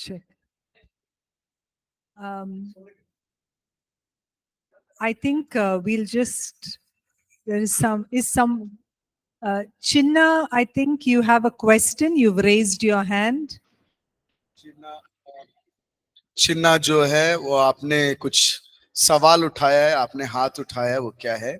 check. I think we'll just, there is some, Chinna, I think you have a question. You've raised your hand. चिन्ना जो है वो आपने कुछ सवाल उठाया है, आपने हाथ उठाया है, वो क्या है?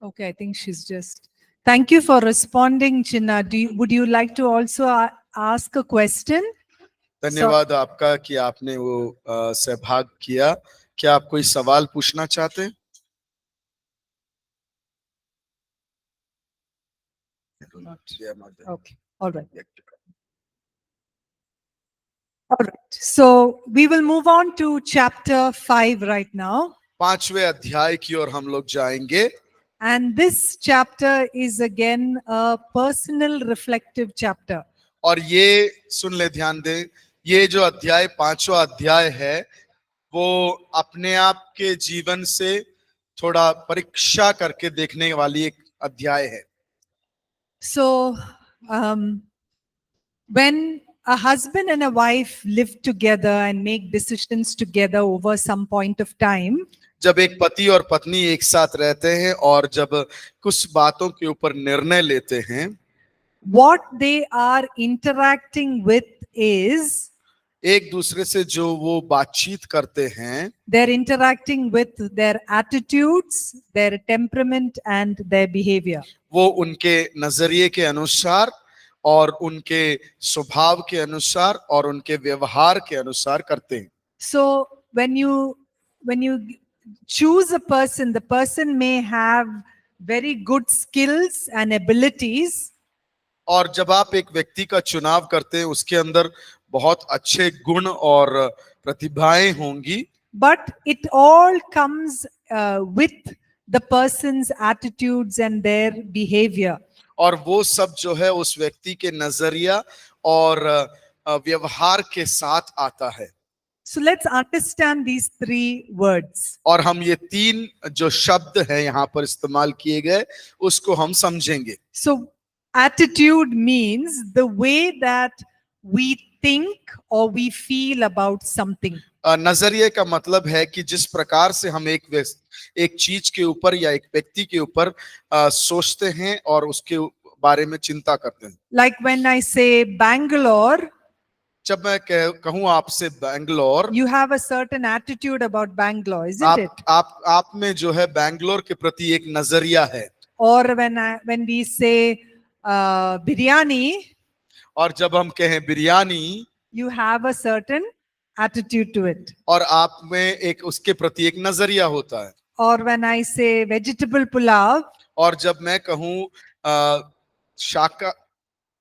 Okay, I think she's just. Thank you for responding, Chinna. Would you like to also ask a question? धन्यवाद आपका कि आपने वो सहभाग किया। क्या आप कोई सवाल पूछना चाहते हैं? Okay, all right. All right. So we will move on to chapter 5 right now. 5वें अध्याय की ओर हम लोग जाएंगे। And this chapter is again a personal reflective chapter. और ये सुन ले, ध्यान दे, ये जो अध्याय 5वां अध्याय है वो अपने आप के जीवन से थोड़ा परीक्षा करके देखने वाली एक अध्याय है। So when a husband and a wife live together and make decisions together over some point of time, जब एक पति और पत्नी एक साथ रहते हैं और जब कुछ बातों के ऊपर निर्णय लेते हैं, what they are interacting with is, एक दूसरे से जो वो बातचीत करते हैं, they're interacting with their attitudes, their temperament and their behavior. वो उनके नजरिए के अनुसार और उनके स्वभाव के अनुसार और उनके व्यवहार के अनुसार करते हैं। So when you choose a person, the person may have very good skills and abilities. और जब आप एक व्यक्ति का चुनाव करते हैं, उसके अंदर बहुत अच्छे गुण और प्रतिभाएं होंगी, but it all comes with the person's attitudes and their behavior. और वो सब जो है उस व्यक्ति के नजरिया और व्यवहार के साथ आता है। So let's understand these three words. और हम ये 3 जो शब्द हैं यहाँ पर इस्तेमाल किए गए उसको हम समझेंगे। So attitude means the way that we think or we feel about something. नजरिए का मतलब है कि जिस प्रकार से हम एक चीज के ऊपर या एक व्यक्ति के ऊपर सोचते हैं और उसके बारे में चिंता करते हैं। Like when I say Bangalore, जब मैं कहूँ आपसे Bangalore, you have a certain attitude about Bangalore, isn't it? आप में जो है बैंगलोर के प्रति एक नजरिया है। Or when we say biryani, और जब हम कहें biryani, you have a certain attitude to it. और आप में एक उसके प्रति एक नजरिया होता है। Or when I say vegetable pulav, और जब मैं कहूँ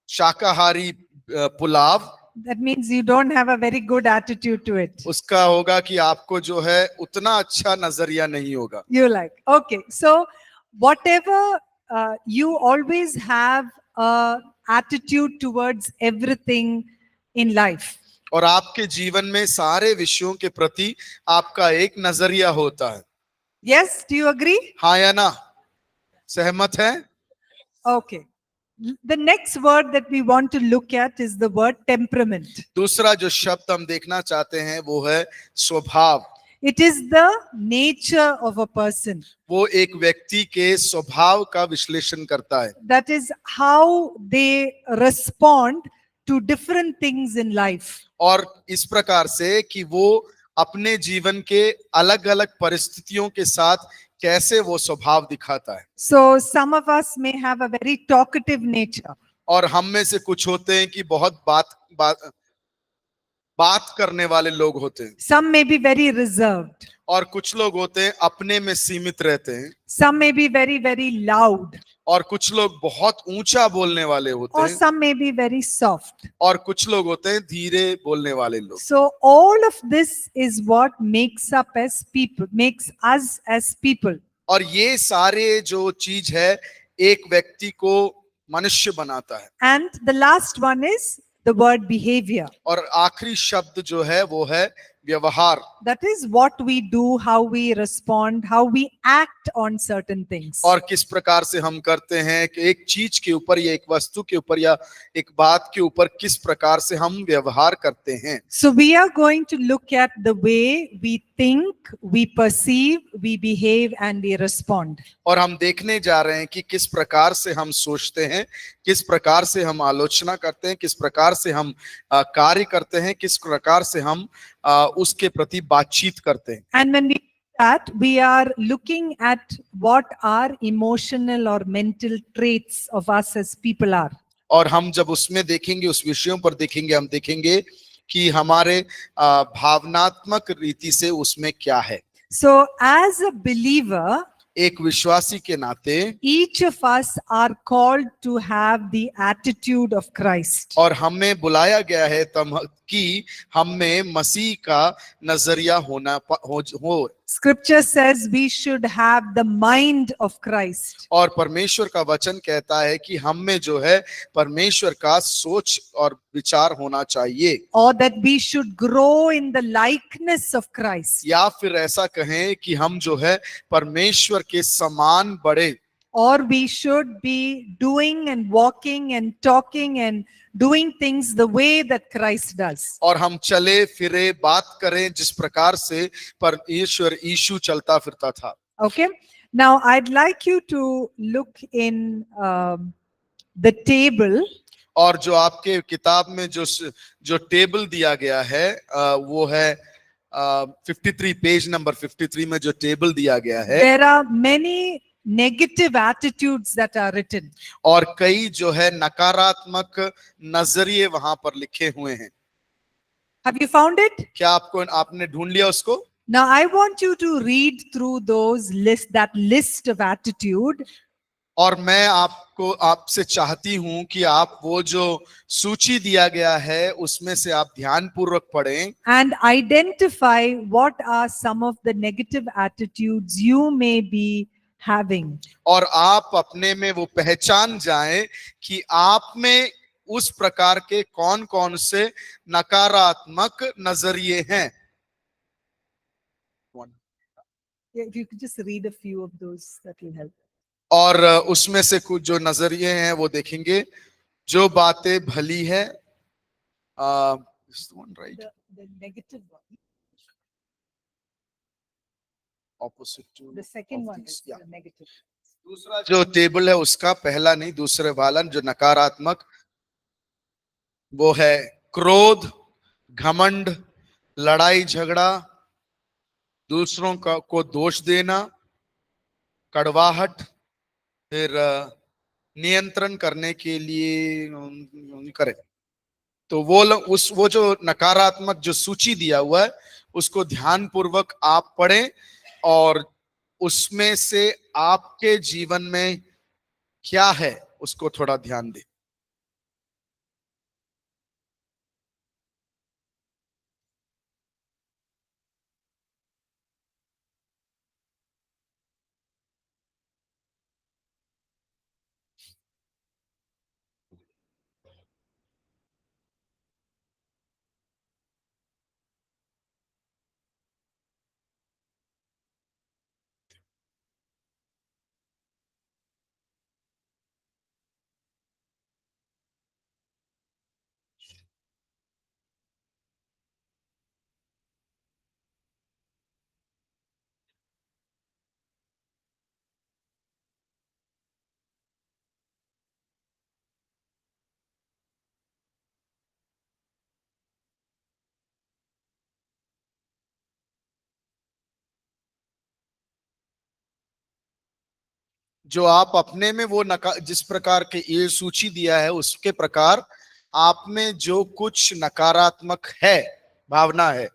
शाकाहारी pulao, that means you don't have a very good attitude to it. उसका होगा कि आपको जो है उतना अच्छा नजरिया नहीं होगा। You like, okay, so whatever you always have a attitude towards everything in life. और आपके जीवन में सारे विषयों के प्रति आपका एक नजरिया होता है। Yes, do you agree? हाँ या ना, सहमत है? Okay. The next word that we want to look at is the word temperament. दूसरा जो शब्द हम देखना चाहते हैं वो है स्वभाव। It is the nature of a person. वो एक व्यक्ति के स्वभाव का विश्लेषण करता है। That is how they respond to different things in life. और इस प्रकार से कि वो अपने जीवन के अलग अलग परिस्थितियों के साथ कैसे वो स्वभाव दिखाता है। So some of us may have a very talkative nature. और हम में से कुछ होते हैं कि बहुत बात करने वाले लोग होते हैं। Some may be very reserved. और कुछ लोग होते हैं अपने में सीमित रहते हैं। Some may be very, very loud. और कुछ लोग बहुत ऊंचा बोलने वाले होते Or हैं। some may be very soft. और कुछ लोग होते हैं धीरे बोलने वाले लोग। So all of this is what makes up as people, makes us as people. और ये सारे जो चीज है एक व्यक्ति को मनुष्य बनाता है। And the last one is the word behavior. और आखिरी शब्द जो है वो है व्यवहार। That is what we do, how we respond, how we act on certain things. और किस प्रकार से हम करते हैं कि एक चीज के ऊपर या एक वस्तु के ऊपर या एक बात के ऊपर किस प्रकार से हम व्यवहार करते हैं। So we are going to look at the way we think, we perceive, we behave, and we respond. और हम देखने जा रहे हैं कि किस प्रकार से हम सोचते हैं, किस प्रकार से हम आलोचना करते हैं, किस प्रकार से हम कार्य करते हैं, किस प्रकार से हम उसके प्रति बातचीत करते हैं। And when we do that, we are looking at what our emotional or mental traits of us as people are. और हम जब उसमें देखेंगे, उस विषयों पर देखेंगे, हम देखेंगे कि हमारे भावनात्मक रीति से उसमें क्या है। So as a believer, एक विश्वासी के नाते each of us are called to have the attitude of Christ. और हमें बुलाया गया है तब कि हम में मसीह का नजरिया हो। Scripture says we should have the mind of Christ. और परमेश्वर का वचन कहता है कि हम में जो है परमेश्वर का सोच और विचार होना चाहिए। Or that we should grow in the likeness of Christ. या फिर ऐसा कहें कि हम जो है परमेश्वर के समान बढ़े। Or we should be doing and walking and talking and doing things the way that Christ does. और हम चले फिरे बात करें जिस प्रकार से परमेश्वर यीशु चलता फिरता था। Okay. Now I'd like you to look in the table. और जो आपके किताब में जो टेबल दिया गया है वो है 53 पेज नंबर 53 में जो टेबल दिया गया है। There are many negative attitudes that are written. और कई जो है नकारात्मक नजरिए वहां पर लिखे हुए हैं। Have you found it? क्या आपने ढूंढ लिया उसको? Now I want you to read through that list of attitude. और मैं आपसे चाहती हूं कि आप वो जो सूची दिया गया है उसमें से आप ध्यान पूर्वक पढ़ें। And identify what are some of the negative attitudes you may be having. और आप अपने में वो पहचान जाएं कि आप में उस प्रकार के कौन कौन से नकारात्मक नजरिए हैं। Yeah, if you could just read a few of those, that will help. और उसमें से कुछ जो नजरिए हैं वो देखेंगे। जो बातें भली है right? The negative one. Opposite to The second of one these, is yeah. the negative. दूसरा जो टेबल है उसका पहला नहीं दूसरे वाला जो नकारात्मक वो है क्रोध, घमंड, लड़ाई झगड़ा, दूसरों को दोष देना, कड़वाहट, फिर नियंत्रण करने के लिए करे। तो वो जो नकारात्मक जो सूची दिया हुआ है उसको ध्यान पूर्वक आप पढ़ें और उसमें से आपके जीवन में क्या है उसको थोड़ा ध्यान दें। जो आप अपने में वो जिस प्रकार के ये सूची दिया है उसके प्रकार आप में जो कुछ नकारात्मक है भावना है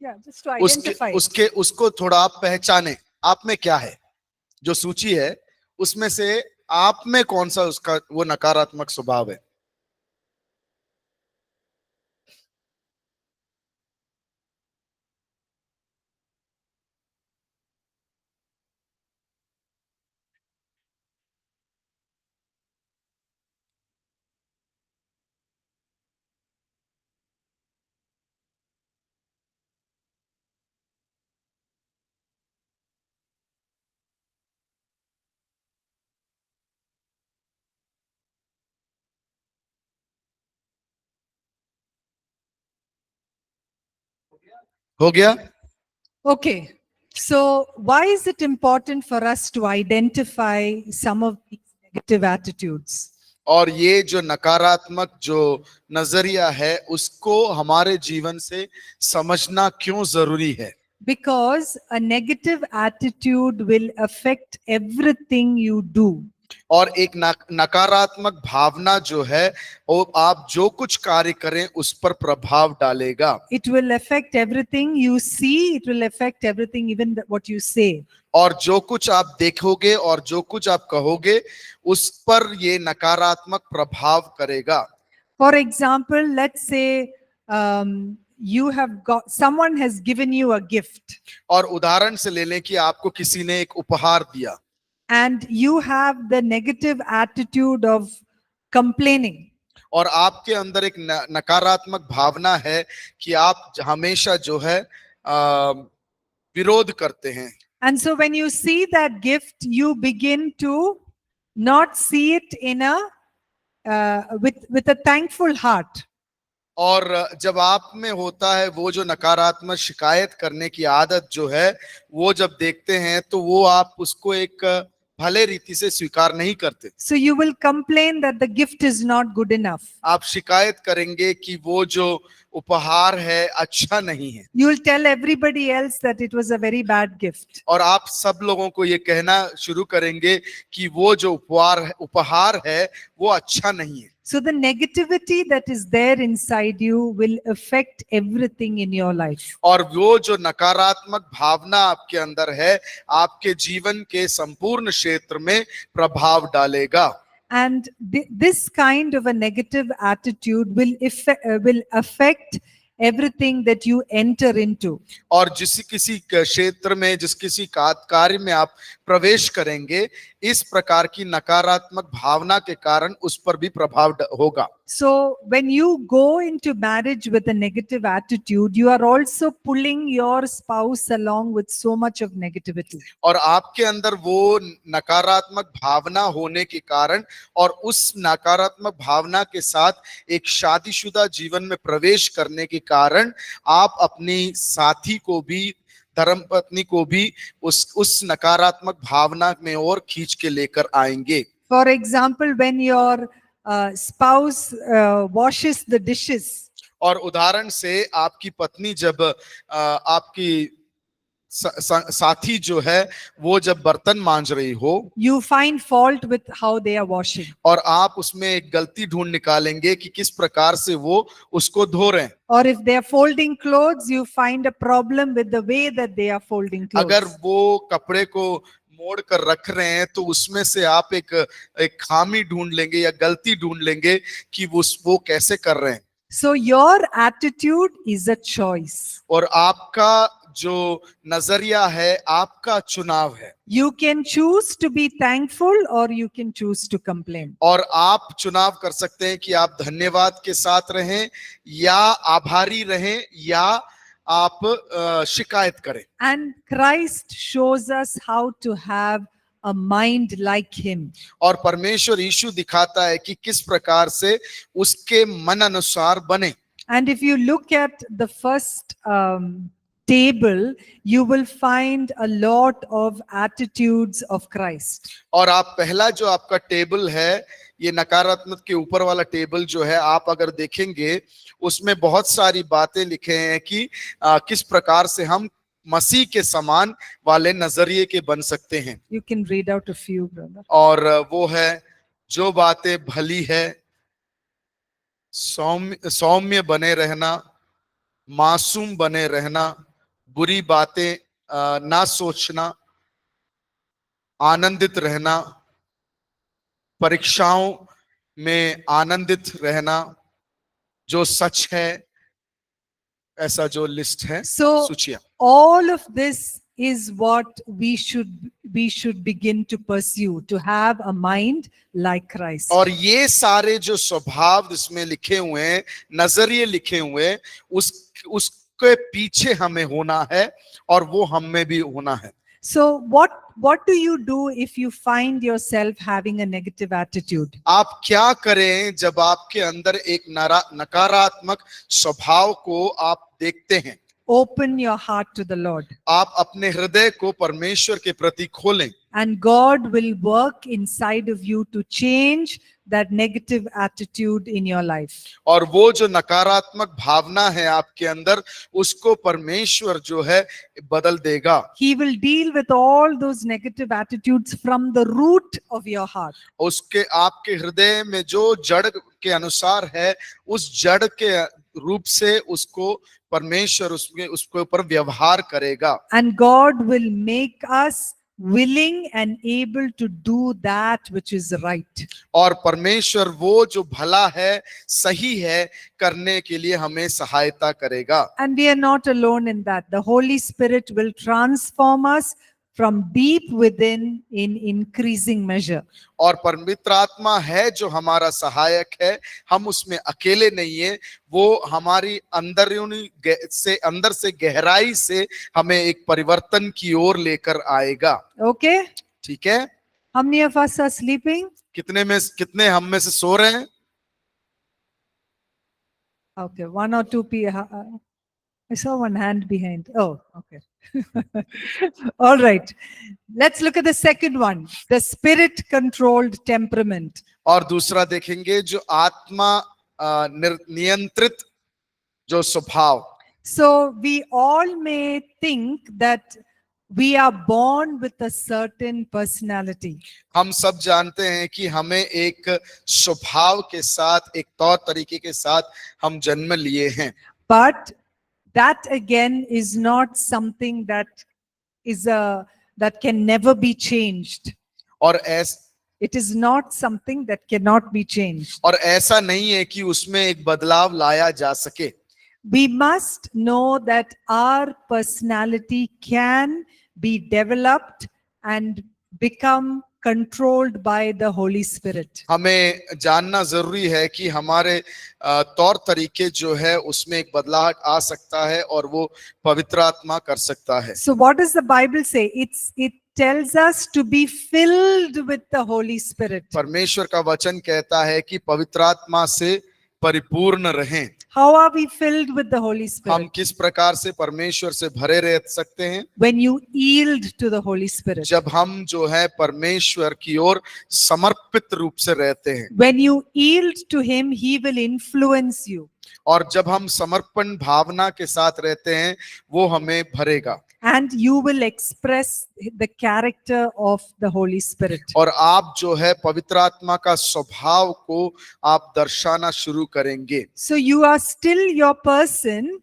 Yeah, just to identify. उसको थोड़ा आप पहचाने। आप में क्या है जो सूची है उसमें से आप में कौन सा उसका वो नकारात्मक स्वभाव है। हो गया? Okay. So, why is it important for us to identify some of these negative attitudes? और ये जो नकारात्मक जो नजरिया है उसको हमारे जीवन से समझना क्यों जरूरी है? Because a negative attitude will affect everything you do. और एक नकारात्मक भावना जो है वो आप जो कुछ कार्य करें उस पर प्रभाव डालेगा। It will affect everything you see, it will affect everything, even what you say. और जो कुछ आप देखोगे और जो कुछ आप कहोगे उस पर ये नकारात्मक प्रभाव करेगा। For example, let's say you have got, someone has given you a gift. और उदाहरण से ले लें कि आपको किसी ने एक उपहार दिया And you have the negative attitude of complaining. और आपके अंदर एक नकारात्मक भावना है कि आप हमेशा जो है विरोध करते हैं। And so when you see that gift, you begin to not see it in a with a thankful heart. और जब आप में होता है वो जो नकारात्मक शिकायत करने की आदत जो है वो जब देखते हैं तो वो आप उसको एक भले रीति से स्वीकार नहीं करते। So you will complain that the gift is not good enough. आप शिकायत करेंगे कि वो जो उपहार है अच्छा नहीं है। You will tell everybody else that it was a very bad gift. और आप सब लोगों को ये कहना शुरू करेंगे कि वो जो उपहार है वो अच्छा नहीं है। So the negativity that is there inside you will affect everything in your life. और वो जो नकारात्मक भावना आपके अंदर है आपके जीवन के संपूर्ण क्षेत्र में प्रभाव डालेगा। And this kind of a negative attitude will affect everything that you enter into. और किसी क्षेत्र में जिस किसी कार्य में आप प्रवेश करेंगे इस प्रकार की नकारात्मक भावना के कारण उस पर भी प्रभाव होगा। So when you go into marriage with a negative attitude, you are also pulling your spouse along with so much of negativity. और आपके अंदर वो नकारात्मक भावना होने के कारण और उस नकारात्मक भावना के साथ एक शादीशुदा जीवन में प्रवेश करने के कारण आप अपनी साथी को भी धर्मपत्नी को भी उस नकारात्मक भावना में और खींच के लेकर आएंगे। For example, when your spouse washes the dishes. और उदाहरण से आपकी पत्नी जब आपकी साथी जो है वो जब बर्तन मांज रही हो, you find fault with how they are washing. और आप उसमें एक गलती ढूंढ निकालेंगे कि किस प्रकार से वो उसको धो रहे हैं। Or if they are folding clothes, you find a problem with the way that they are folding clothes. अगर वो कपड़े को मोड़ कर रख रहे हैं तो उसमें से आप एक खामी ढूंढ लेंगे या गलती ढूंढ लेंगे कि वो कैसे कर रहे हैं। So your attitude is a choice. और आपका जो नजरिया है आपका चुनाव है। You can choose to be thankful or you can choose to complain. और आप चुनाव कर सकते हैं कि आप धन्यवाद के साथ रहें या आभारी रहें या आप शिकायत करें। And Christ shows us how to have a mind like him. और परमेश्वर यीशु दिखाता है कि किस प्रकार से उसके मन अनुसार बने। And if you look at the first table, you will find a lot of attitudes of Christ. और आप पहला जो आपका टेबल है ये नकारात्मक के ऊपर वाला टेबल जो है आप अगर देखेंगे उसमें बहुत सारी बातें लिखे हैं कि किस प्रकार से हम मसीह के समान वाले नजरिए के बन सकते हैं। You can read out a few, brother. और वो है जो बातें भली है, सौम्य बने रहना, मासूम बने रहना, बुरी बातें ना सोचना, आनंदित रहना, परीक्षाओं में आनंदित रहना, जो सच है, ऐसा जो लिस्ट है सूचियां। All of this is what we should begin to pursue, to have a mind like Christ. और ये सारे जो स्वभाव इसमें लिखे हुए हैं, नजरिए लिखे हुए हैं, उसके पीछे हमें होना है और वो हम में भी होना है। So what do you do if you find yourself having a negative attitude? आप क्या करें जब आपके अंदर एक नकारात्मक स्वभाव को आप देखते हैं? open your heart to the Lord. आप अपने हृदय को परमेश्वर के प्रति खोलें And God will work inside of you to change that negative attitude in your life. और वो जो नकारात्मक भावना है आपके अंदर उसको परमेश्वर जो है बदल देगा। He will deal with all those negative attitudes from the root of your heart. उसके आपके हृदय में जो जड़ के अनुसार है उस जड़ के रूप से उसको परमेश्वर उसके ऊपर व्यवहार करेगा। And God will make us willing and able to do that which is right. और परमेश्वर वो जो भला है सही है करने के लिए हमें सहायता करेगा। And we are not alone in that. The Holy Spirit will transform us from deep within in increasing measure. और पवित्र आत्मा है जो हमारा सहायक है, हम उसमें अकेले नहीं है, वो हमारी अंदर से गहराई से हमें एक परिवर्तन की ओर लेकर आएगा। Okay? ठीक है? How many of us are sleeping? कितने हम में से सो रहे हैं? Okay, one or two people. I saw one hand behind. Oh, okay. All right. Let's look at the second one, the spirit-controlled temperament. और दूसरा देखेंगे जो आत्मा नियंत्रित जो स्वभाव। So we all may think that we are born with a certain personality. हम सब जानते हैं कि हमें एक स्वभाव के साथ, एक तौर तरीके के साथ हम जन्म लिए हैं। But that again is not something that can never be changed. और It is not something that cannot be changed. और ऐसा नहीं है कि उसमें एक बदलाव लाया जा सके। We must know that our personality can be developed and become controlled by the Holy Spirit. हमें जानना जरूरी है कि हमारे तौर तरीके जो है उसमें एक बदलाव आ सकता है और वो पवित्र आत्मा कर सकता है। So what does the Bible say? It tells us to be filled with the Holy Spirit. परमेश्वर का वचन कहता है कि पवित्र आत्मा से परिपूर्ण रहें। How are we filled with the Holy Spirit? हम किस प्रकार से परमेश्वर से भरे रह सकते हैं? When you yield to the Holy Spirit. जब हम जो है परमेश्वर की ओर समर्पित रूप से रहते हैं। When you yield to Him, He will influence you. और जब हम समर्पण भावना के साथ रहते हैं वो हमें भरेगा। And you will express the character of the Holy Spirit. और आप जो है पवित्र आत्मा का स्वभाव को आप दर्शाना शुरू करेंगे। So you are still your person,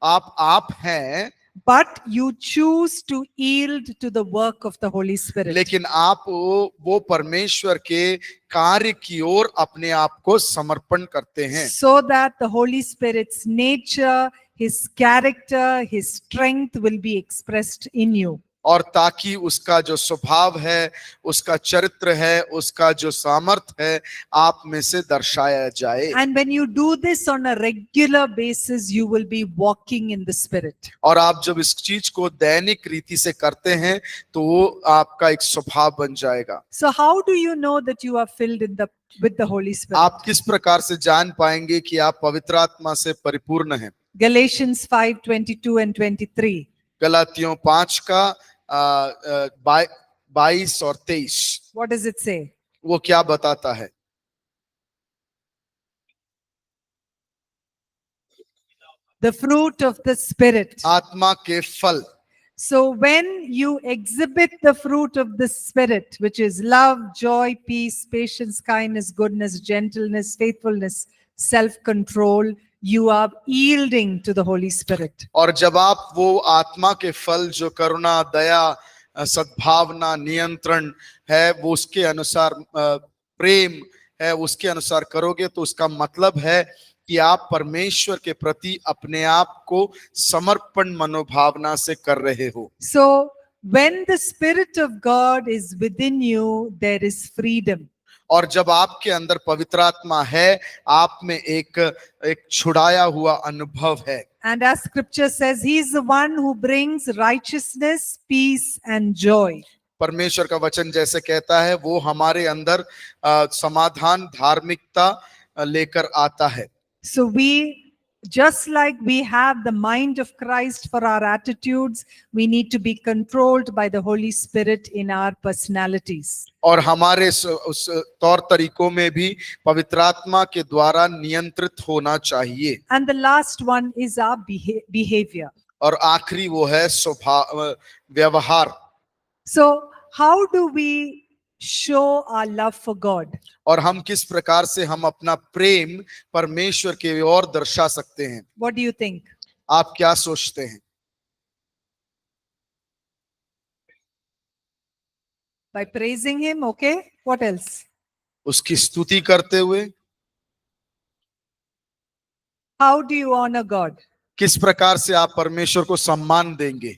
आप हैं, but you choose to yield to the work of the Holy Spirit. लेकिन आप वो परमेश्वर के कार्य की ओर अपने आप को समर्पण करते हैं। So that the Holy Spirit's nature, His character, His strength will be expressed in you. और ताकि उसका जो स्वभाव है, उसका चरित्र है, उसका जो सामर्थ्य है आप में से दर्शाया जाए। And when you do this on a regular basis, you will be walking in the Spirit. और आप जब इस चीज को दैनिक रीति से करते हैं तो वो आपका एक स्वभाव बन जाएगा। So how do you know that you are filled with the Holy Spirit? आप किस प्रकार से जान पाएंगे कि आप पवित्र आत्मा से परिपूर्ण हैं? Galatians 5:22 and 23. गलातियों 5 का 22 और 23। What does it say? वो क्या बताता है? The fruit of the Spirit. आत्मा के फल। So when you exhibit the fruit of the Spirit, which is love, joy, peace, patience, kindness, goodness, gentleness, faithfulness, self-control, you are yielding to the Holy Spirit. और जब आप वो आत्मा के फल जो करुणा, दया, सद्भावना, नियंत्रण है वो उसके अनुसार प्रेम है उसके अनुसार करोगे तो उसका मतलब है कि आप परमेश्वर के प्रति अपने आप को समर्पण मनोभावना से कर रहे हो। So when the Spirit of God is within you, there is freedom. और जब आपके अंदर पवित्र आत्मा है आप में एक छुड़ाया हुआ अनुभव है। And as scripture says, He is the one who brings righteousness, peace and joy. परमेश्वर का वचन जैसे कहता है वो हमारे अंदर समाधान, धार्मिकता लेकर आता है। So we just like we have the mind of Christ for our attitudes, we need to be controlled by the Holy Spirit in our personalities. और हमारे उस तौर तरीकों में भी पवित्र आत्मा के द्वारा नियंत्रित होना चाहिए। And the last one is our behavior. और आखिरी वो है स्वभाव, व्यवहार। So, how do we show our love for God? और हम किस प्रकार से हम अपना प्रेम परमेश्वर के ओर दर्शा सकते हैं? What do you think? आप क्या सोचते हैं? By praising Him, okay? What else? उसकी स्तुति करते हुए। How do you honor God? किस प्रकार से आप परमेश्वर को सम्मान देंगे?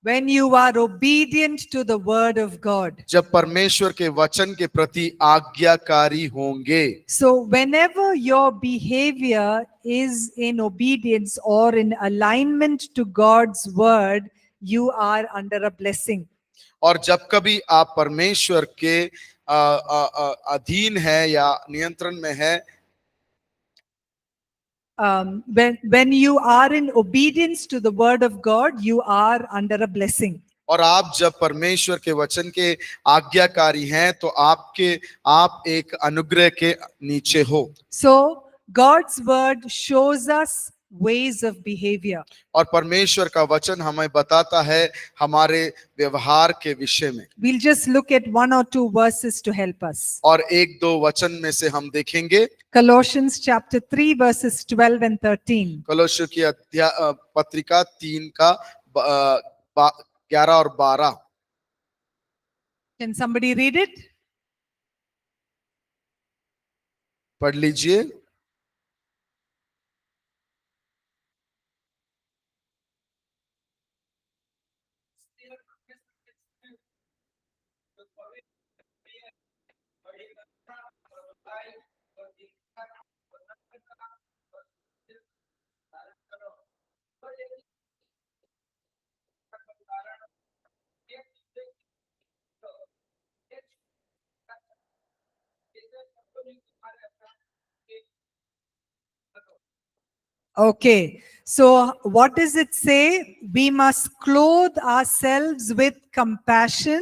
When you are obedient to the word of God. जब परमेश्वर के वचन के प्रति आज्ञाकारी होंगे। So whenever your behavior is in obedience or in alignment to God's word, you are under a blessing. और जब कभी आप परमेश्वर के अधीन है या नियंत्रण में है, when you are in obedience to the word of God, you are under a blessing. और आप जब परमेश्वर के वचन के आज्ञाकारी हैं तो आप एक अनुग्रह के नीचे हो। So God's word shows us ways of behavior. और परमेश्वर का वचन हमें बताता है हमारे व्यवहार के विषय में। We'll just look at one or two verses to help us. और एक दो वचन में से हम देखेंगे। Colossians chapter 3 verses 12 and 13. कलोसियों की पत्रिका 3 का 11 और 12। Can somebody read it? पढ़ लीजिए। Okay. So what does it say? We must clothe ourselves with compassion.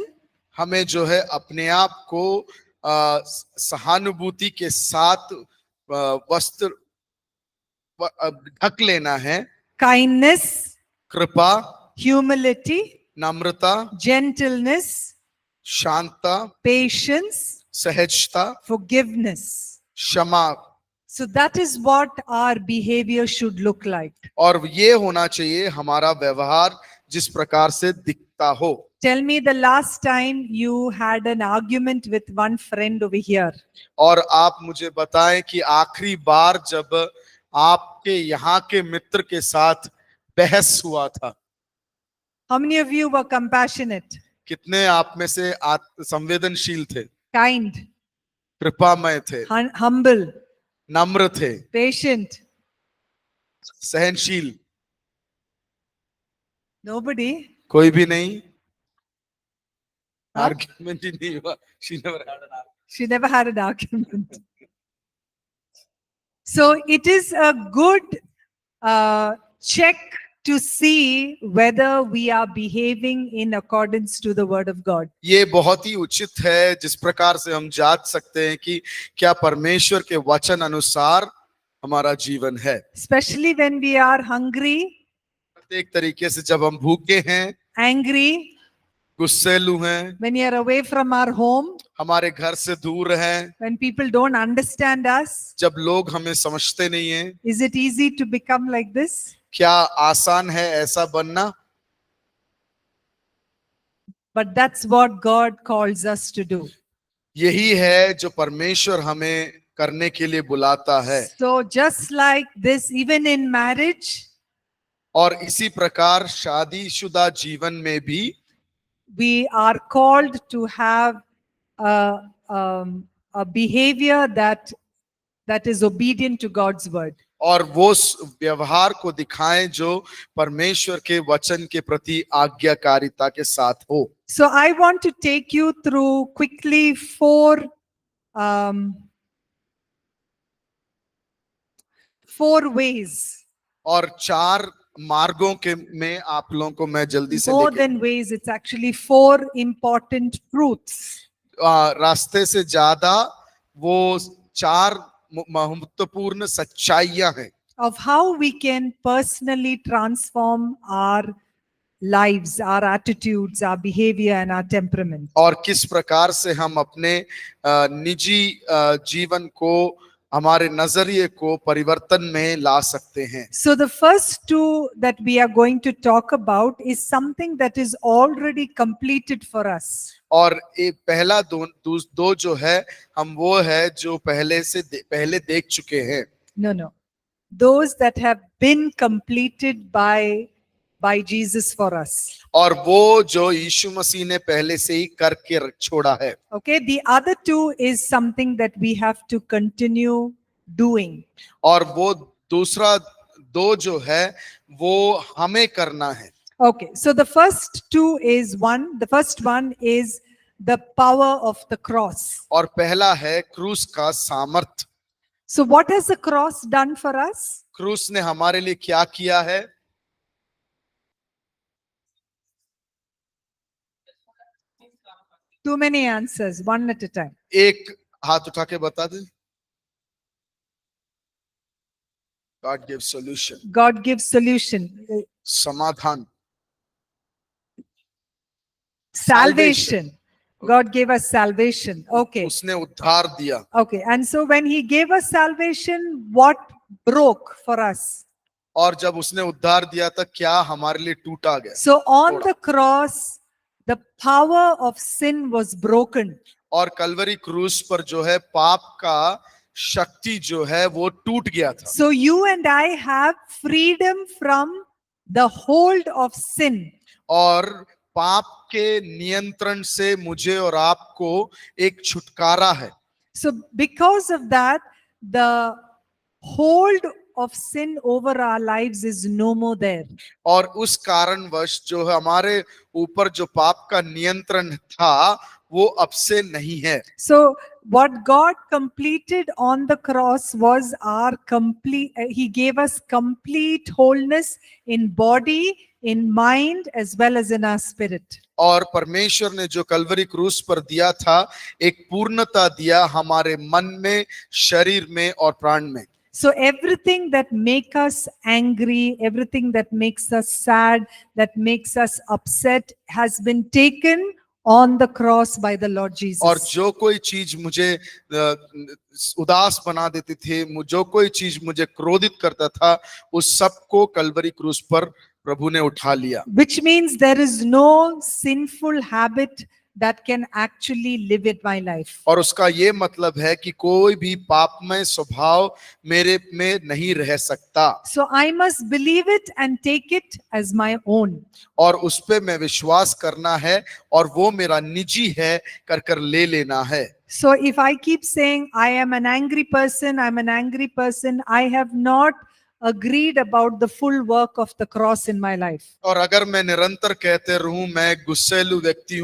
हमें जो है अपने आप को सहानुभूति के साथ वस्त्र ढक लेना है। Kindness, कृपा, humility, नम्रता, gentleness, शांतता, patience, सहजता, forgiveness. क्षमा। So that is what our behavior should look like. और ये होना चाहिए हमारा व्यवहार जिस प्रकार से दिखता हो। Tell me the last time you had an argument with one friend over here. और आप मुझे बताएं कि आखिरी बार जब आपके यहाँ के मित्र के साथ बहस हुआ था। How many of you were compassionate? कितने आप में से संवेदनशील थे? Kind, कृपामय थे, humble, नम्र थे, patient? सहनशील? Nobody? कोई भी नहीं। Huh? आर्ग्यूमेंट ही नहीं हुआ। She never had an argument. So it is a good check to see whether we are behaving in accordance to the word of God. ये बहुत ही उचित है जिस प्रकार से हम जांच सकते हैं कि क्या परमेश्वर के वचन अनुसार हमारा जीवन है। Especially when we are hungry, एक तरीके से जब हम भूखे हैं, angry, गुस्सैलू हैं, when we are away from our home, हमारे घर से दूर हैं, when people don't understand us, जब लोग हमें समझते नहीं हैं, is it easy to become like this? क्या आसान है ऐसा बनना? But that's what God calls us to do. यही है जो परमेश्वर हमें करने के लिए बुलाता है। So just like this, even in marriage, और इसी प्रकार शादीशुदा जीवन में भी we are called to have a behavior that is obedient to God's word. और वो व्यवहार को दिखाएं जो परमेश्वर के वचन के प्रति आज्ञाकारिता के साथ हो। So I want to take you through quickly 4 4 ways, और 4 मार्गों के में आप लोगों को मैं जल्दी से more लेके than ways, it's actually 4 important truths रास्ते से ज्यादा वो 4 महत्वपूर्ण सच्चाइयां हैं of how we can personally transform our lives, our attitudes, our behavior, and our temperament. और किस प्रकार से हम अपने निजी जीवन को, हमारे नजरिए को परिवर्तन में ला सकते हैं। So, the first 2 that we are going to talk about is something that is already completed for us. और एक पहला दो जो है हम वो है जो पहले देख चुके हैं। No. Those that have been completed by Jesus for us. और वो जो यीशु मसीह ने पहले से ही करके छोड़ा है। Okay, the other 2 is something that we have to continue doing. और वो दूसरा 2 जो है वो हमें करना है। Okay, so the first 2 is the first one is the power of the cross. और पहला है क्रूस का सामर्थ। So what has the cross done for us? क्रूस ने हमारे लिए क्या किया है? Too many answers, one at a time. एक हाथ उठा के बता दे। God gives solution. God gives solution. समाधान। Salvation. God gave us salvation. Okay. उसने उद्धार दिया। Okay. And so when he gave us salvation, what broke for us? और जब उसने उद्धार दिया था क्या हमारे लिए टूटा गया? So on the cross, the power of sin was broken. और कलवरी क्रूस पर जो है पाप का शक्ति जो है वो टूट गया था। So you and I have freedom from the hold of sin. और पाप के नियंत्रण से मुझे और आपको एक छुटकारा है। So because of that, the hold of sin over our lives is no more there. और उस कारणवश जो है हमारे ऊपर जो पाप का नियंत्रण था वो अब से नहीं है। So what God completed on the cross was our complete, he gave us complete wholeness in body, in mind, as well as in our spirit. और परमेश्वर ने जो कलवरी क्रूस पर दिया था एक पूर्णता दिया हमारे मन में, शरीर में और प्राण में। So everything that makes us angry, everything that makes us sad, that makes us upset has been taken on the cross by the Lord Jesus. और जो कोई चीज मुझे उदास बना देती थी, जो कोई चीज मुझे क्रोधित करता था, उस सब को कलवरी क्रूस पर प्रभु ने उठा लिया। Which means there is no sinful habit that can actually live in my life. और उसका ये मतलब है कि कोई भी पापमय स्वभाव मेरे में नहीं रह सकता। So I must believe it and take it as my own. और उस पे मैं विश्वास करना है और वो मेरा निजी है कर ले लेना है। So if I keep saying I am an angry person, I have not agreed about the full work of the cross in my life. और अगर मैं निरंतर कहते रहूं मैं गुस्सैलू व्यक्ति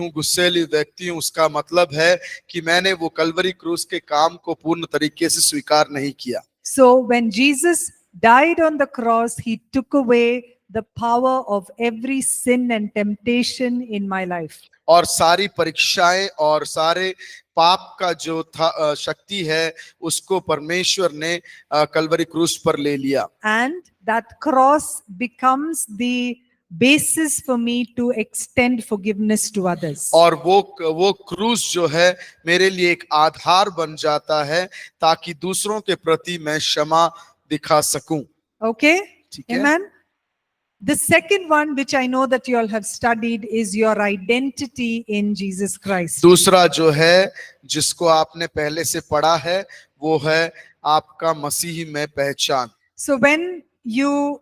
हूं, उसका मतलब है कि मैंने वो कलवरी क्रूस के काम को पूर्ण तरीके से स्वीकार नहीं किया। So when Jesus died on the cross, he took away the power of every sin and temptation in my life. और सारी परीक्षाएं और सारे पाप का जो था शक्ति है उसको परमेश्वर ने कलवरी क्रूस पर ले लिया। And that cross becomes the basis for me to extend forgiveness to others. और वो क्रूस जो है मेरे लिए एक आधार बन जाता है ताकि दूसरों के प्रति मैं क्षमा दिखा सकूं। Okay? ठीक है? Amen. The second one, which I know that you all have studied, is your identity in Jesus Christ. दूसरा जो है जिसको आपने पहले से पढ़ा है वो है आपका मसीह में पहचान। So when you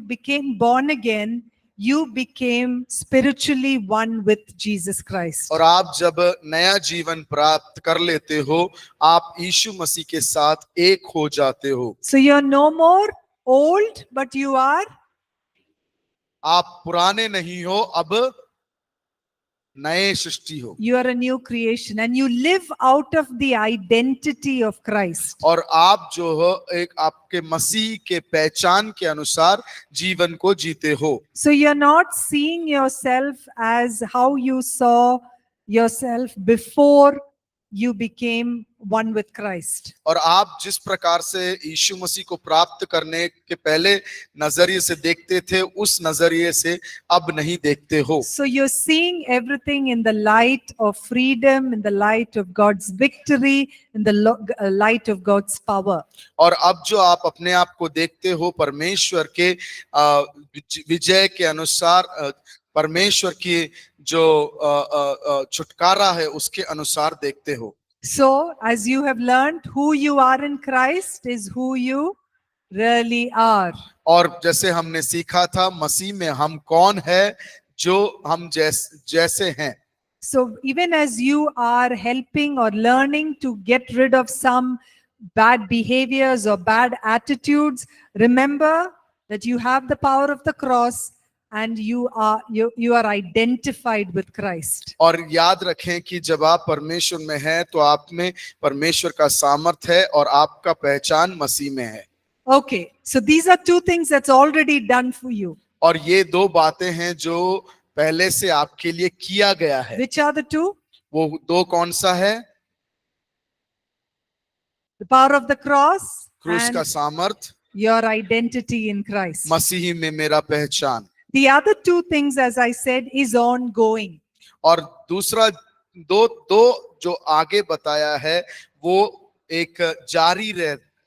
became born again, you became spiritually one with Jesus Christ. और आप जब नया जीवन प्राप्त कर लेते हो आप यीशु मसीह के साथ एक हो जाते हो। So you're no more old, but you are आप पुराने नहीं हो, अब नए सृष्टि हो You are a new creation and you live out of the identity of Christ. और आप जो हो एक आपके मसीह के पहचान के अनुसार जीवन को जीते हो। So you're not seeing yourself as how you saw yourself before you became one with Christ. और आप जिस प्रकार से यीशु मसीह को प्राप्त करने के पहले नजरिए से देखते थे उस नजरिए से अब नहीं देखते हो। So you're seeing everything in the light of freedom, in the light of God's victory, in the light of God's power. और अब जो आप अपने आप को देखते हो परमेश्वर के विजय के अनुसार, परमेश्वर की जो छुटकारा है उसके अनुसार देखते हो। So as you have learned, who you are in Christ is who you really are. और जैसे हमने सीखा था मसीह में हम कौन है, जो हम जैसे हैं। So even as you are helping or learning to get rid of some bad behaviors or bad attitudes, remember that you have the power of the cross and you are identified with Christ. और याद रखें कि जब आप परमेश्वर में हैं तो आप में परमेश्वर का सामर्थ है और आपका पहचान मसीह में है। Okay, so these are two things that's already done for you. और ये दो बातें हैं जो पहले से आपके लिए किया गया है। Which are the two? वो दो कौन सा है? The power of the cross क्रूस का and सामर्थ, your identity in Christ. मसीह में मेरा पहचान। The other two things, as I said, is ongoing. और दूसरा दो जो आगे बताया है वो एक जारी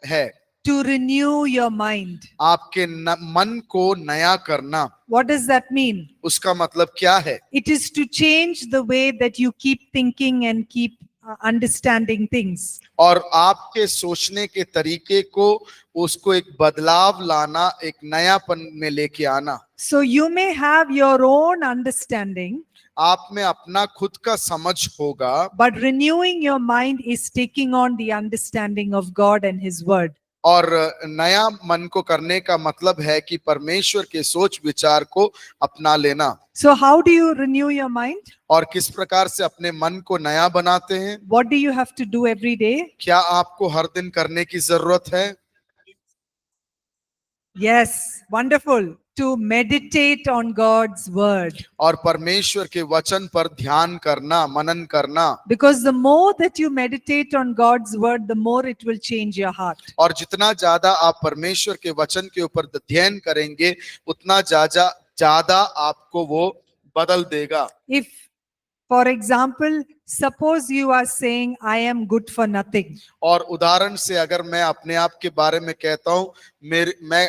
है। To renew your mind. आपके मन को नया करना। What does that mean? उसका मतलब क्या है? It is to change the way that you keep thinking and keep understanding things. और आपके सोचने के तरीके को उसको एक बदलाव लाना, एक नयापन में लेके आना। So you may have your own understanding, आप में अपना खुद का समझ होगा, but renewing your mind is taking on the understanding of God and His Word. और नया मन को करने का मतलब है कि परमेश्वर के सोच विचार को अपना लेना। So how do you renew your mind? और किस प्रकार से अपने मन को नया बनाते हैं? What do you have to do every day? क्या आपको हर दिन करने की जरूरत है? Yes, wonderful. To meditate on God's word. और परमेश्वर के वचन पर ध्यान करना, मनन करना। Because the more that you meditate on God's word, the more it will change your heart. और जितना ज्यादा आप परमेश्वर के वचन के ऊपर अध्ययन करेंगे उतना ज्यादा आपको वो बदल देगा। If, for example, suppose you are saying, I am good for nothing. और उदाहरण से अगर मैं अपने आप के बारे में कहता हूँ मैं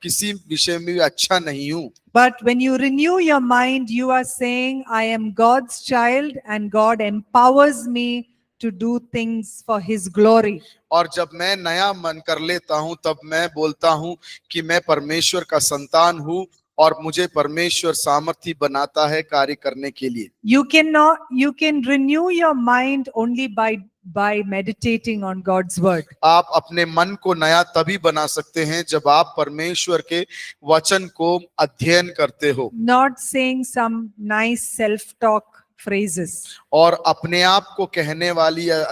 किसी विषय में भी अच्छा नहीं हूँ। But when you renew your mind, you are saying, I am God's child and God empowers me to do things for His glory. और जब मैं नया मन कर लेता हूँ तब मैं बोलता हूँ कि मैं परमेश्वर का संतान हूँ और मुझे परमेश्वर सामर्थी बनाता है कार्य करने के लिए। You can renew your mind only by meditating on God's word. आप अपने मन को नया तभी बना सकते हैं जब आप परमेश्वर के वचन को अध्ययन करते हो। Not saying some nice self-talk phrases. और अपने आप को कहने वाली या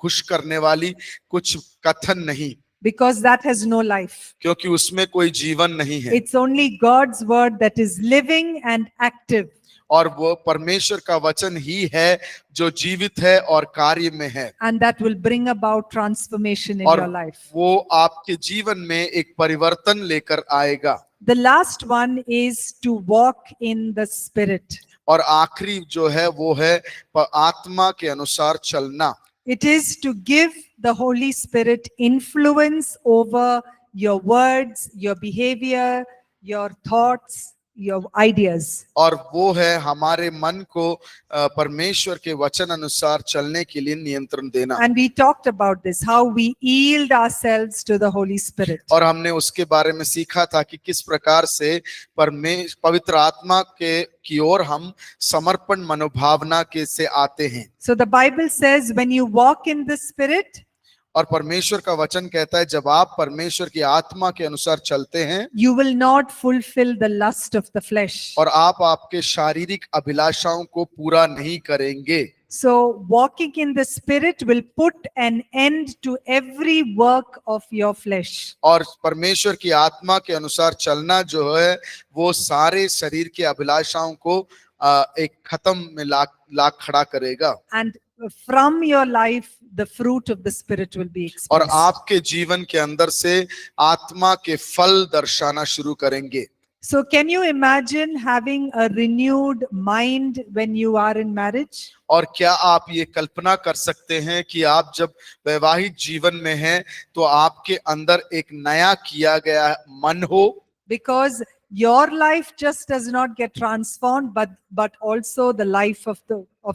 खुश करने वाली कुछ कथन नहीं। Because that has no life. क्योंकि उसमें कोई जीवन नहीं है। It's only God's word that is living and active. और वो परमेश्वर का वचन ही है जो जीवित है और कार्य में है। And that will bring about transformation in और your life. वो आपके जीवन में एक परिवर्तन लेकर आएगा। The last one is to walk in the Spirit. और आखिरी जो है वो है आत्मा के अनुसार चलना। It is to give the Holy Spirit influence over your words, your behavior, your thoughts, your ideas. और वो है हमारे मन को परमेश्वर के वचन अनुसार चलने के लिए नियंत्रण देना। And we talked about this, how we yield ourselves to the Holy Spirit. और हमने उसके बारे में सीखा था कि किस प्रकार से पवित्र आत्मा की ओर हम समर्पण मनोभावना के से आते हैं। So the Bible says when you walk in the Spirit, और परमेश्वर का वचन कहता है जब आप परमेश्वर की आत्मा के अनुसार चलते हैं you will not fulfill the lust of the flesh. और आप आपके शारीरिक अभिलाषाओं को पूरा नहीं करेंगे। So, walking in the Spirit will put an end to every work of your flesh. और परमेश्वर की आत्मा के अनुसार चलना जो है वो सारे शरीर की अभिलाषाओं को एक खत्म में ला खड़ा करेगा। And from your life, the fruit of the Spirit will be और expressed. आपके जीवन के अंदर से आत्मा के फल दर्शाना शुरू करेंगे। So, can you imagine having a renewed mind when you are in marriage? और क्या आप ये कल्पना कर सकते हैं कि आप जब वैवाहिक जीवन में हैं तो आपके अंदर एक नया किया गया मन हो? Because your life just does not get transformed, but also the life of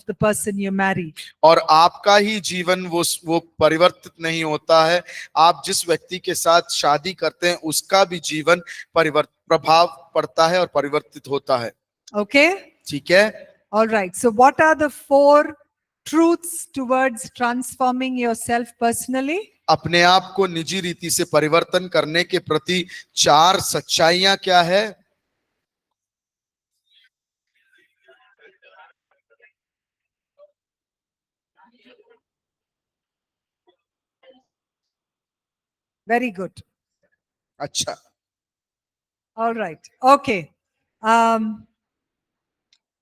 the person you marry. और आपका ही जीवन वो परिवर्तित नहीं होता है, आप जिस व्यक्ति के साथ शादी करते हैं उसका भी जीवन प्रभाव पड़ता है और परिवर्तित होता है। Okay? ठीक है? All right. So, what are the 4 truths towards transforming yourself personally? अपने आप को निजी रीति से परिवर्तन करने के प्रति 4 सच्चाइयां क्या है? Very good. अच्छा, All right. Okay.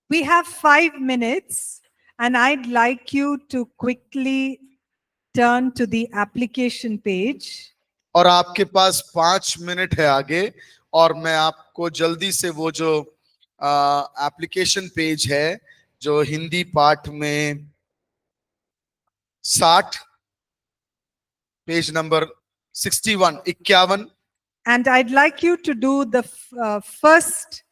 We have 5 minutes, and I'd like you to quickly turn to the application page. और आपके पास 5 मिनट है आगे, और मैं आपको जल्दी से वो जो एप्लीकेशन पेज है जो हिंदी पाठ में 60, page number 61, 51, And I'd like you to do the first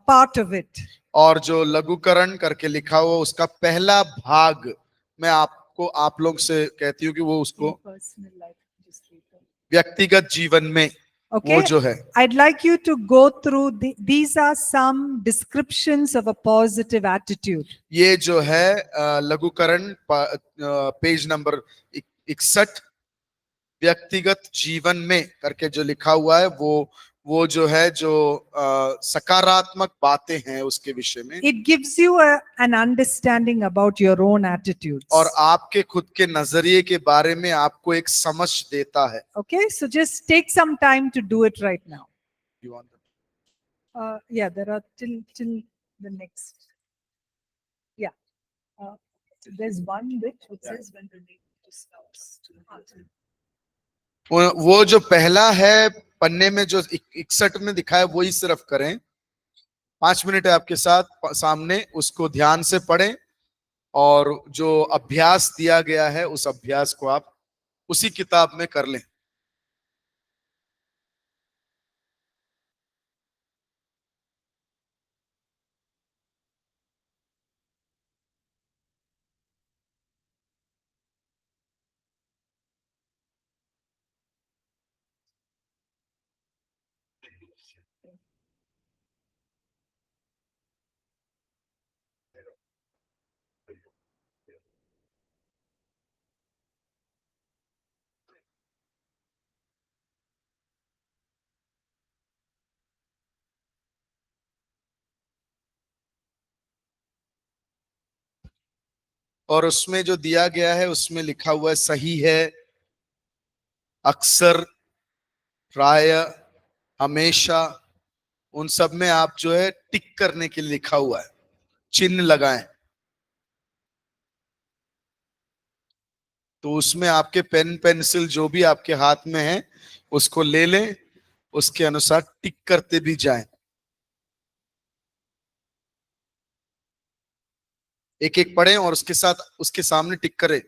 part of it. और जो लघुकरण करके लिखा हुआ उसका पहला भाग मैं आपको आप लोग से कहती हूँ कि वो उसको Personal life, just read them. व्यक्तिगत जीवन में Okay. वो जो है I'd like you to go through these are some descriptions of a positive attitude. ये जो है लघुकरण पेज नंबर 61 व्यक्तिगत जीवन में करके जो लिखा हुआ है वो जो है जो सकारात्मक बातें हैं उसके विषय में, It gives you an understanding about your own attitudes. और आपके खुद के नजरिए के बारे में आपको एक समझ देता है। Okay, so just take some time to do it right now. You want that? Yeah, there are till the next. Yeah, there's one bit which says when related to spouse to the husband. वो जो पहला है पन्ने में जो 61 में दिखा है वही सिर्फ करें। 5 मिनट है आपके साथ सामने, उसको ध्यान से पढ़ें और जो अभ्यास दिया गया है उस अभ्यास को आप उसी किताब में कर लें। और उसमें जो दिया गया है उसमें लिखा हुआ है सही है, अक्सर, प्राय, हमेशा, उन सब में आप जो है टिक करने के लिए लिखा हुआ है, चिन्ह लगाएं। तो उसमें आपके पेन पेंसिल जो भी आपके हाथ में है उसको ले लें, उसके अनुसार टिक करते भी जाएं। एक एक पढ़ें और उसके साथ उसके सामने टिक करें।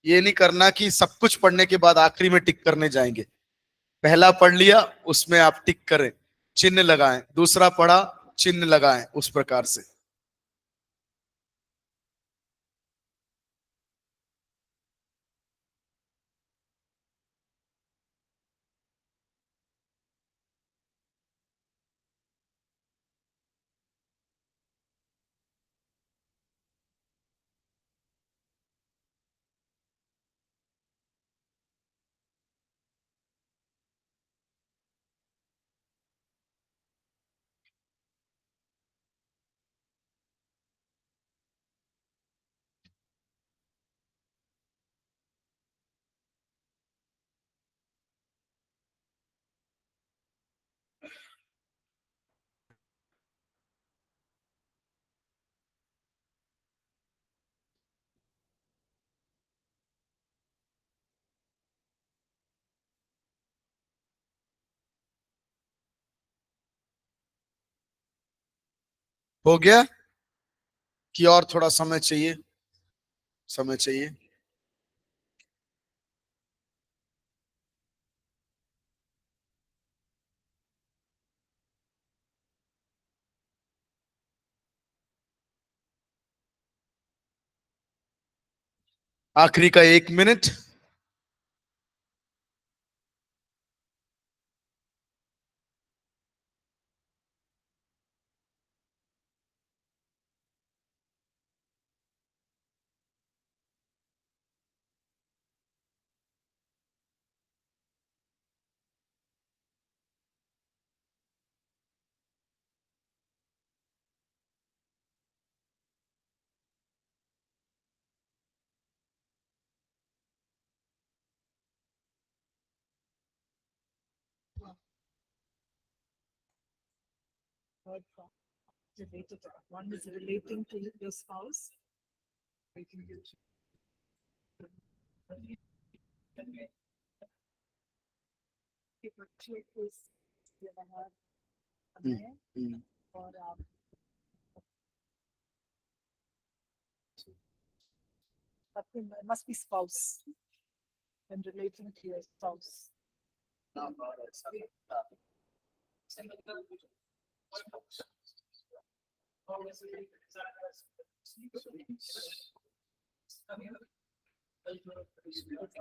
ये नहीं करना कि सब कुछ पढ़ने के बाद आखिरी में टिक करने जाएंगे। पहला पढ़ लिया उसमें आप टिक करें, चिन्ह लगाएं, दूसरा पढ़ा चिन्ह लगाएं, उस प्रकार से। हो गया कि और थोड़ा समय चाहिए? समय चाहिए। आखिरी का 1 minute. One is relating to your spouse. और आप must be spouse and relating to your spouse.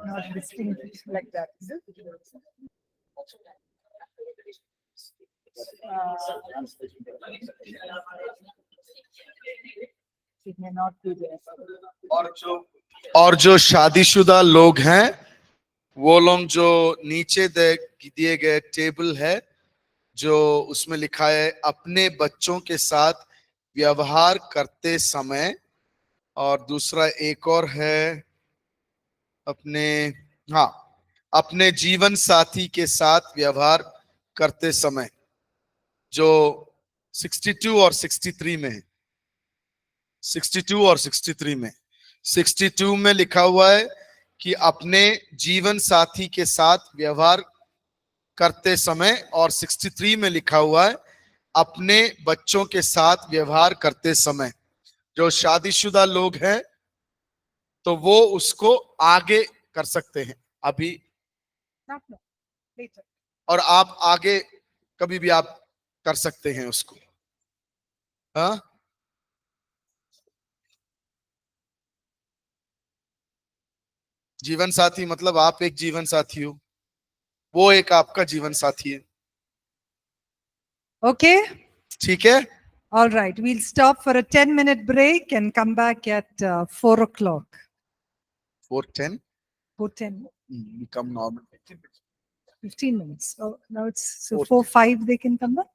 Not distinct like that, is it? It may not be there. और जो शादीशुदा लोग हैं वो लोग जो नीचे दिए गए टेबल है जो उसमें लिखा है अपने बच्चों के साथ व्यवहार करते समय, और दूसरा एक और है अपने, हाँ, अपने जीवन साथी के साथ व्यवहार करते समय, जो 62 और 63 में है। 62 और 63 में, 62 में लिखा हुआ है कि अपने जीवन साथी के साथ व्यवहार करते समय, और 63 में लिखा हुआ है अपने बच्चों के साथ व्यवहार करते समय। जो शादीशुदा लोग हैं तो वो उसको आगे कर सकते हैं अभी, Not now, later. और आप आगे कभी भी आप कर सकते हैं उसको। हाँ, जीवन साथी मतलब आप एक जीवन साथी हो, वो एक आपका जीवन साथी है। Okay. ठीक है, All right. We'll stop for a 10-minute break and come back at 4 o'clock. 4:10 4:10. become normal. 15 minutes. Oh, now it's so 4:10. 4:05 they can come back?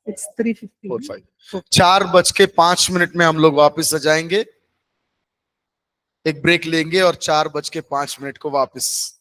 It's 3:15. 4:05 4:05 में हम लोग वापस आ जाएंगे, एक ब्रेक लेंगे और 4:05 को वापस